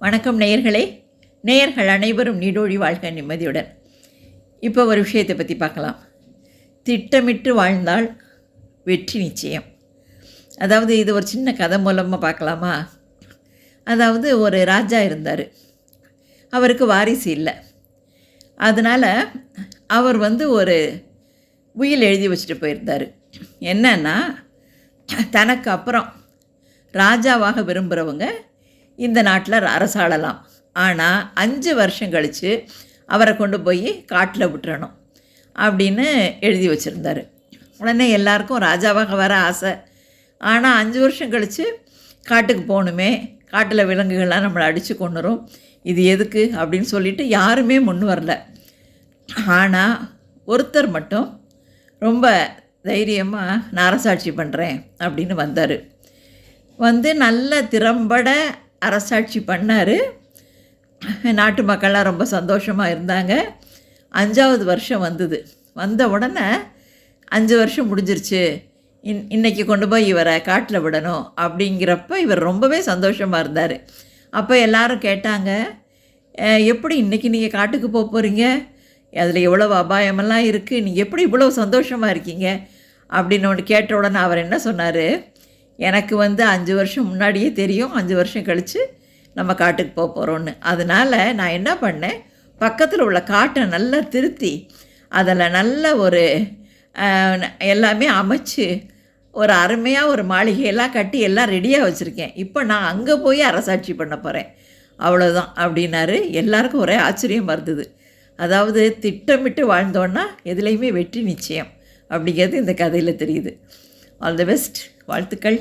வணக்கம் நேயர்களே. நேயர்கள் அனைவரும் நீடோழி வாழ்க நிம்மதியுடன். இப்போ ஒரு விஷயத்தை பற்றி பார்க்கலாம். திட்டமிட்டு வாழ்ந்தால் வெற்றி நிச்சயம். அதாவது இது ஒரு சின்ன கதை மூலமாக பார்க்கலாமா? அதாவது ஒரு ராஜா இருந்தார். அவருக்கு வாரிசு இல்லை. அதனால் அவர் ஒரு உயில் எழுதி வச்சுட்டு போயிருந்தார். என்னன்னா, தனக்கு அப்புறம் ராஜாவாக விரும்புகிறவங்க இந்த நாட்டில் அரசாளலாம். ஆனால் 5 வருஷம் கழித்து அவரை கொண்டு போய் காட்டில் விட்டுறணும் அப்படின்னு எழுதி வச்சுருந்தார். உடனே எல்லாருக்கும் ராஜாவாக வர ஆசை. ஆனால் 5 வருஷம் கழித்து காட்டுக்கு போகணுமே, காட்டில் விலங்குகள்லாம் நம்மளை அடித்து கொண்டுரும், இது எதுக்கு அப்படின்னு சொல்லிட்டு யாருமே முன் வரல. ஆனால் ஒருத்தர் மட்டும் ரொம்ப தைரியமாக நான் அரசாட்சி பண்ணுறேன் அப்படின்னு வந்தார். நல்ல திறம்பட அரசாட்சி பண்ணார். நாட்டு மக்கள்லாம் ரொம்ப சந்தோஷமாக இருந்தாங்க. 5வது வருஷம் வந்த உடனே 5 வருஷம் முடிஞ்சிருச்சு, இன்றைக்கி கொண்டு போய் இவரை காட்டில் விடணும் அப்படிங்கிறப்ப இவர் ரொம்பவே சந்தோஷமாக இருந்தார். அப்போ எல்லாரும் கேட்டாங்க, எப்படி இன்றைக்கி நீங்கள் காட்டுக்கு போக போகிறீங்க? அதில் எவ்வளோ அபாயமெல்லாம் இருக்குது, நீங்கள் எப்படி இவ்வளோ சந்தோஷமாக இருக்கீங்க அப்படின்னு ஒன்று கேட்ட உடனே அவர் என்ன சொன்னார், எனக்கு 5 வருஷம் முன்னாடியே தெரியும் 5 வருஷம் கழித்து நம்ம காட்டுக்கு போக போகிறோன்னு. அதனால் நான் என்ன பண்ணேன், பக்கத்தில் உள்ள காட்டை நல்லா திருத்தி அதில் நல்ல ஒரு எல்லாமே அமைச்சு ஒரு அருமையாக ஒரு மாளிகையெல்லாம் கட்டி எல்லாம் ரெடியாக வச்சுருக்கேன். இப்போ நான் அங்கே போய் அரசாட்சி பண்ண போகிறேன், அவ்வளோதான் அப்படின்னாரு. எல்லாருக்கும் ஒரே ஆச்சரியமாக இருந்தது. அதாவது திட்டமிட்டு வாழ்ந்தோன்னா எதுலேயுமே வெற்றி நிச்சயம் அப்படிங்கிறது இந்த கதையில் தெரியுது. All the best. வாழ்த்துக்கள்.